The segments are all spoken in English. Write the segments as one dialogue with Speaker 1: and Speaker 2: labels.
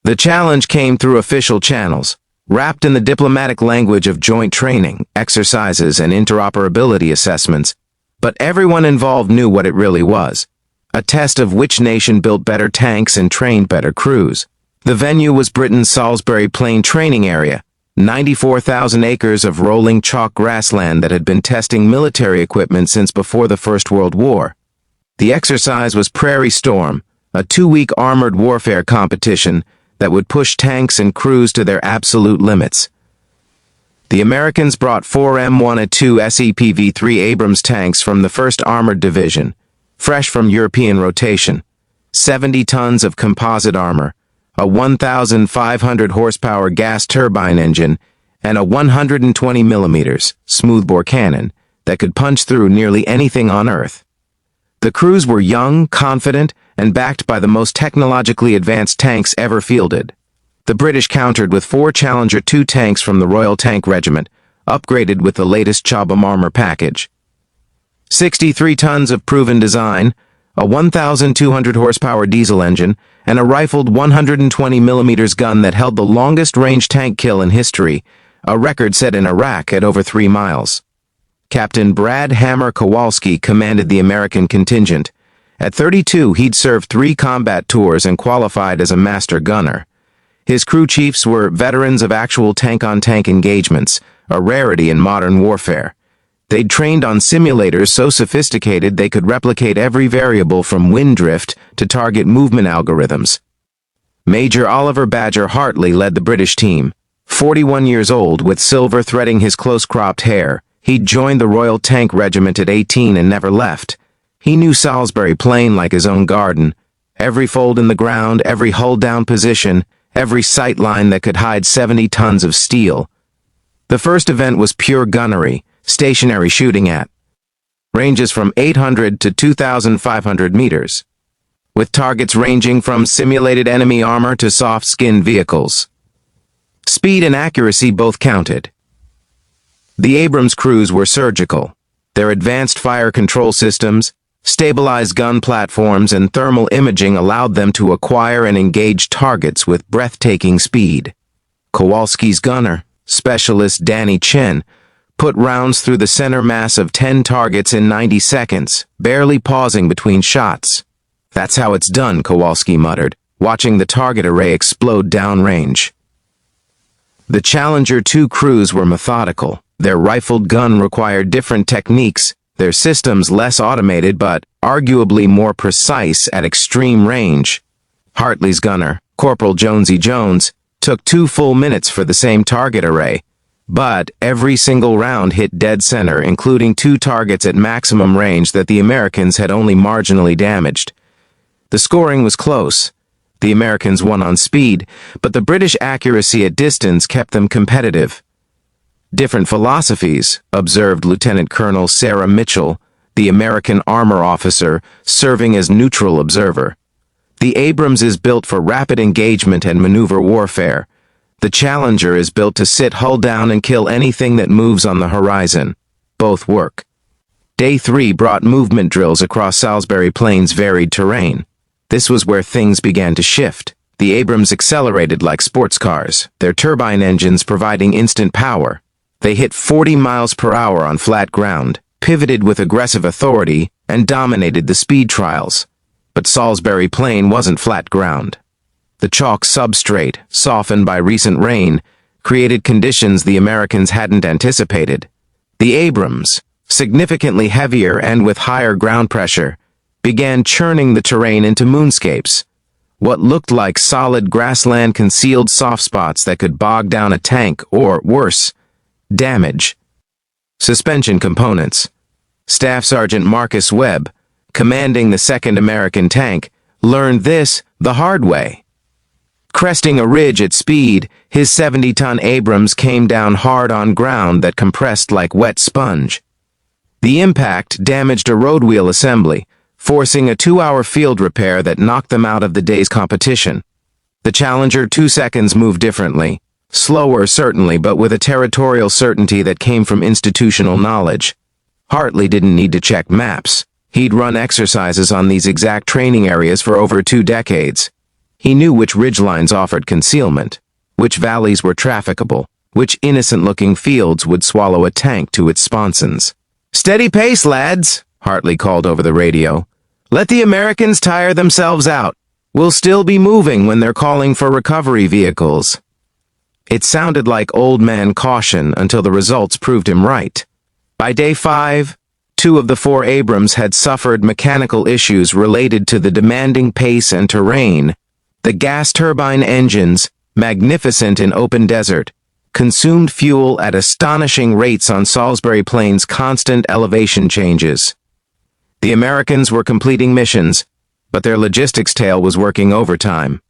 Speaker 1: The challenge came through official channels, wrapped in the diplomatic language of joint training, exercises, and interoperability assessments, but everyone involved knew what it really was: a test of which nation built better tanks and trained better crews. The venue was Britain's Salisbury Plain training area, 94,000 acres of rolling chalk grassland that had been testing military equipment since before the First World War. The exercise was Prairie Storm, a 2-week armored warfare competition that would push tanks and crews to their absolute limits. The Americans brought 4 M1 SEPV-3 Abrams tanks from the 1st Armored Division, fresh from European rotation, 70 tons of composite armor, a 1,500 horsepower gas turbine engine, and a 120 millimeters smoothbore cannon that could punch through nearly anything on Earth. The crews were young, confident, and backed by the most technologically advanced tanks ever fielded. The British countered with 4 Challenger 2 tanks from the Royal Tank Regiment, upgraded with the latest Chobham armor package. 63 tons of proven design, a 1,200 horsepower diesel engine, and a rifled 120 millimeters gun that held the longest range tank kill in history, a record set in Iraq at over 3 miles. Captain Brad Hammer Kowalski commanded the American contingent. At 32, he'd served 3 combat tours and qualified as a master gunner. His crew chiefs were veterans of actual tank-on-tank engagements, a rarity in modern warfare. They'd trained on simulators so sophisticated they could replicate every variable from wind drift to target movement algorithms. Major Oliver Badger Hartley led the British team. 41 years old, with silver threading his close-cropped hair, he'd joined the Royal Tank Regiment at 18 and never left. He knew Salisbury Plain like his own garden. Every fold in the ground, every hull-down position, every sight line that could hide 70 tons of steel. The first event was pure gunnery, stationary shooting at ranges from 800 to 2,500 meters, with targets ranging from simulated enemy armor to soft-skinned vehicles. Speed and accuracy both counted. The Abrams crews were surgical. Their advanced fire control systems, stabilized gun platforms, and thermal imaging allowed them to acquire and engage targets with breathtaking speed. Kowalski's gunner, Specialist Danny Chen, put rounds through the center mass of 10 targets in 90 seconds, barely pausing between shots. "That's how it's done," Kowalski muttered, watching the target array explode downrange. The Challenger 2 crews were methodical. Their rifled gun required different techniques, their systems less automated but arguably more precise at extreme range. Hartley's gunner, Corporal Jonesy Jones, took 2 full minutes for the same target array, but every single round hit dead center, including 2 targets at maximum range that the Americans had only marginally damaged. The scoring was close. The Americans won on speed, but the British accuracy at distance kept them competitive. "Different philosophies," observed Lieutenant Colonel Sarah Mitchell, the American armor officer, serving as neutral observer. "The Abrams is built for rapid engagement and maneuver warfare. The Challenger is built to sit hull down and kill anything that moves on the horizon. Both work." Day 3 brought movement drills across Salisbury Plain's varied terrain. This was where things began to shift. The Abrams accelerated like sports cars, their turbine engines providing instant power. They hit 40 miles per hour on flat ground, pivoted with aggressive authority, and dominated the speed trials. But Salisbury Plain wasn't flat ground. The chalk substrate, softened by recent rain, created conditions the Americans hadn't anticipated. The Abrams, significantly heavier and with higher ground pressure, began churning the terrain into moonscapes. What looked like solid grassland concealed soft spots that could bog down a tank or, worse, damage. Suspension components. Staff Sergeant Marcus Webb, commanding the 2nd American Tank, learned this the hard way. Cresting a ridge at speed, his 70-ton Abrams came down hard on ground that compressed like wet sponge. The impact damaged a road wheel assembly, forcing a 2-hour field repair that knocked them out of the day's competition. The Challenger 2 seconds moved differently. Slower, certainly, but with a territorial certainty that came from institutional knowledge. Hartley didn't need to check maps. He'd run exercises on these exact training areas for over 2 decades. He knew which ridgelines offered concealment, which valleys were trafficable, which innocent-looking fields would swallow a tank to its sponsons. "Steady pace, lads," Hartley called over the radio. "Let the Americans tire themselves out. We'll still be moving when they're calling for recovery vehicles." It sounded like old man caution until the results proved him right. By day 5, 2 of the 4 Abrams had suffered mechanical issues related to the demanding pace and terrain. The gas turbine engines, magnificent in open desert, consumed fuel at astonishing rates on Salisbury Plain's constant elevation changes. The Americans were completing missions, but their logistics tail was working overtime.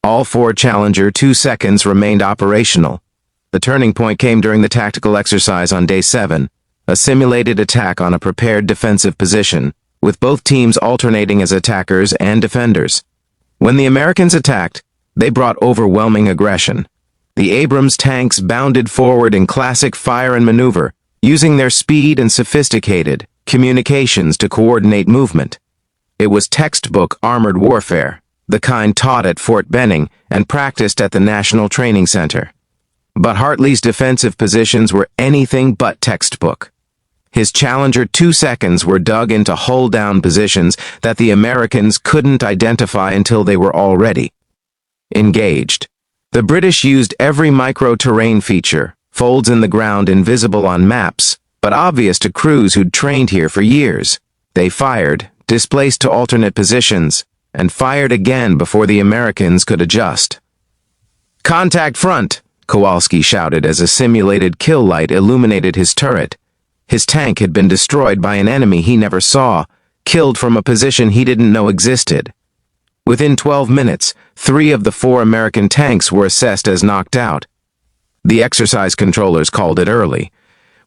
Speaker 1: All 4 Challenger 2 seconds remained operational. The turning point came during the tactical exercise on day 7, a simulated attack on a prepared defensive position, with both teams alternating as attackers and defenders. When the Americans attacked, they brought overwhelming aggression. The Abrams tanks bounded forward in classic fire and maneuver, using their speed and sophisticated communications to coordinate movement. It was textbook armored warfare, the kind taught at Fort Benning and practiced at the National Training Center. But Hartley's defensive positions were anything but textbook. His Challenger 2 seconds were dug into hull-down positions that the Americans couldn't identify until they were already engaged. The British used every micro-terrain feature, folds in the ground invisible on maps, but obvious to crews who'd trained here for years. They fired, displaced to alternate positions, and fired again before the Americans could adjust. "Contact front!" Kowalski shouted as a simulated kill light illuminated his turret. His tank had been destroyed by an enemy he never saw, killed from a position he didn't know existed. Within 12 minutes, 3 of the 4 American tanks were assessed as knocked out. The exercise controllers called it early.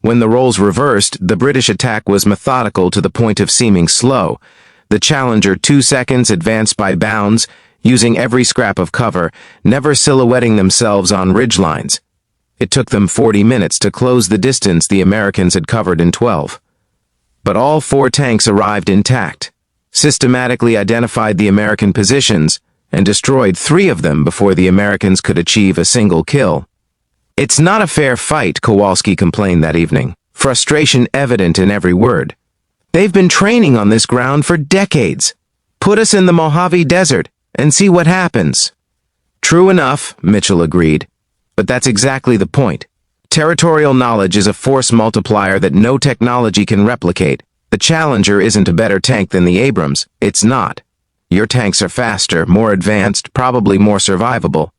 Speaker 1: When the roles reversed, the British attack was methodical to the point of seeming slow. The Challenger 2 seconds advanced by bounds, using every scrap of cover, never silhouetting themselves on ridgelines. It took them 40 minutes to close the distance the Americans had covered in 12. But all 4 tanks arrived intact, systematically identified the American positions, and destroyed 3 of them before the Americans could achieve a single kill. "It's not a fair fight," Kowalski complained that evening, frustration evident in every word. "They've been training on this ground for decades. Put us in the Mojave Desert and see what happens." "True enough," Mitchell agreed. "But that's exactly the point. Territorial knowledge is a force multiplier that no technology can replicate. The Challenger isn't a better tank than the Abrams. It's not. Your tanks are faster, more advanced, probably more survivable.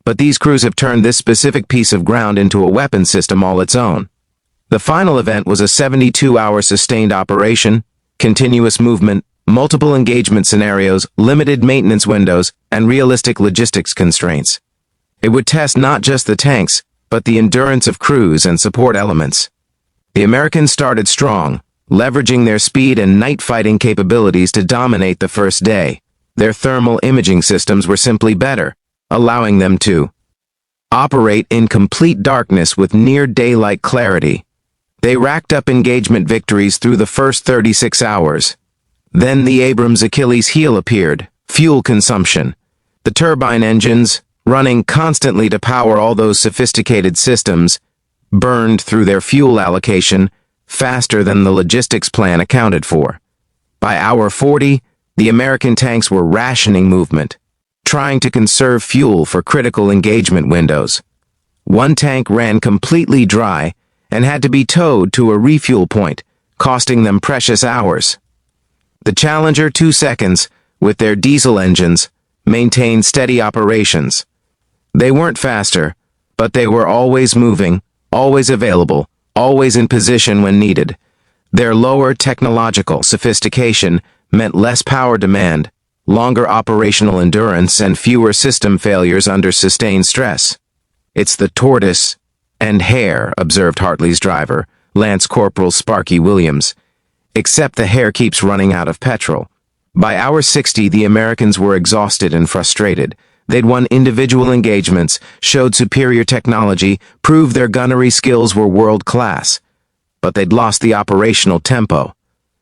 Speaker 1: But these crews have turned this specific piece of ground into a weapon system all its own." The final event was a 72-hour sustained operation, continuous movement, multiple engagement scenarios, limited maintenance windows, and realistic logistics constraints. It would test not just the tanks, but the endurance of crews and support elements. The Americans started strong, leveraging their speed and night-fighting capabilities to dominate the first day. Their thermal imaging systems were simply better, allowing them to operate in complete darkness with near-daylight clarity. They racked up engagement victories through the first 36 hours. Then the Abrams' Achilles heel appeared, fuel consumption. The turbine engines, running constantly to power all those sophisticated systems, burned through their fuel allocation faster than the logistics plan accounted for. By hour 40, the American tanks were rationing movement, trying to conserve fuel for critical engagement windows. One tank ran completely dry and had to be towed to a refuel point, costing them precious hours. The Challenger 2 seconds, with their diesel engines, maintained steady operations. They weren't faster, but they were always moving, always available, always in position when needed. Their lower technological sophistication meant less power demand, longer operational endurance, and fewer system failures under sustained stress. "It's the tortoise and hare," observed Hartley's driver, Lance Corporal Sparky Williams. "Except the hare keeps running out of petrol." By hour 60, the Americans were exhausted and frustrated. They'd won individual engagements, showed superior technology, proved their gunnery skills were world-class. But they'd lost the operational tempo.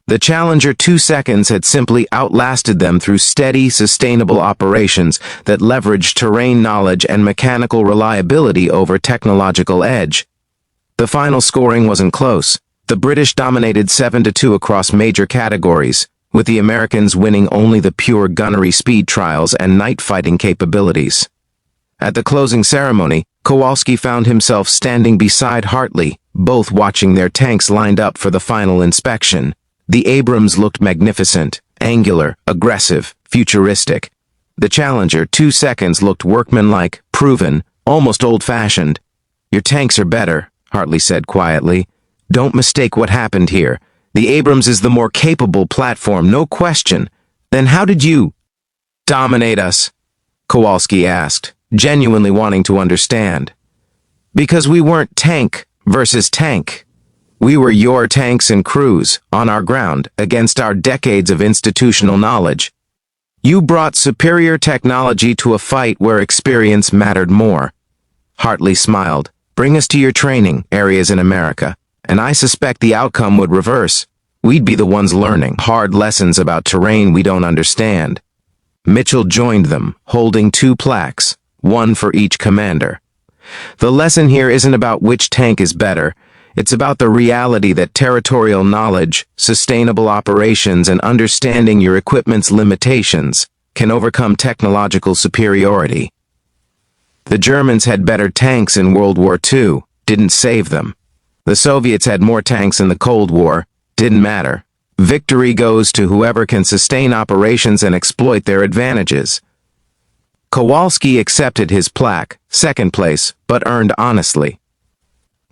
Speaker 1: The Challenger 2 seconds had simply outlasted them through steady, sustainable operations that leveraged terrain knowledge and mechanical reliability over technological edge. The final scoring wasn't close. The British dominated 7-2 across major categories, with the Americans winning only the pure gunnery speed trials and night fighting capabilities. At the closing ceremony, Kowalski found himself standing beside Hartley, both watching their tanks lined up for the final inspection. The Abrams looked magnificent, angular, aggressive, futuristic. The Challenger 2 seconds looked workmanlike, proven, almost old-fashioned. "Your tanks are better," Hartley said quietly. "Don't mistake what happened here. The Abrams is the more capable platform, no question. Then how did you dominate us?" Kowalski asked, genuinely wanting to understand. "Because we weren't tank versus tank. We were your tanks and crews, on our ground, against our decades of institutional knowledge. You brought superior technology to a fight where experience mattered more." Hartley smiled. "Bring us to your training areas in America, and I suspect the outcome would reverse. We'd be the ones learning hard lessons about terrain we don't understand." Mitchell joined them, holding 2 plaques, one for each commander. "The lesson here isn't about which tank is better. It's about the reality that territorial knowledge, sustainable operations, and understanding your equipment's limitations can overcome technological superiority. The Germans had better tanks in World War II, didn't save them. The Soviets had more tanks in the Cold War, didn't matter. Victory goes to whoever can sustain operations and exploit their advantages." Kowalski accepted his plaque, second place, but earned honestly.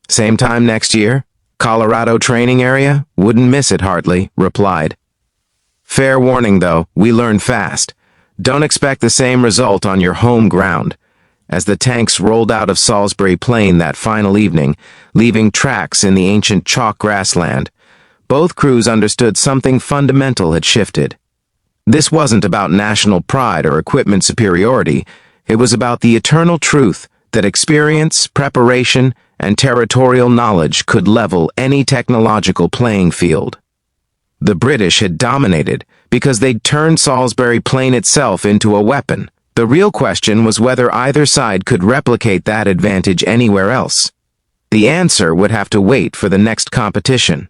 Speaker 1: "Same time next year? Colorado training area? Wouldn't miss it," Hartley replied. "Fair warning, though, we learn fast. Don't expect the same result on your home ground." As the tanks rolled out of Salisbury Plain that final evening, leaving tracks in the ancient chalk grassland, both crews understood something fundamental had shifted. This wasn't about national pride or equipment superiority. It was about the eternal truth that experience, preparation, and territorial knowledge could level any technological playing field. The British had dominated because they'd turned Salisbury Plain itself into a weapon. The real question was whether either side could replicate that advantage anywhere else. The answer would have to wait for the next competition.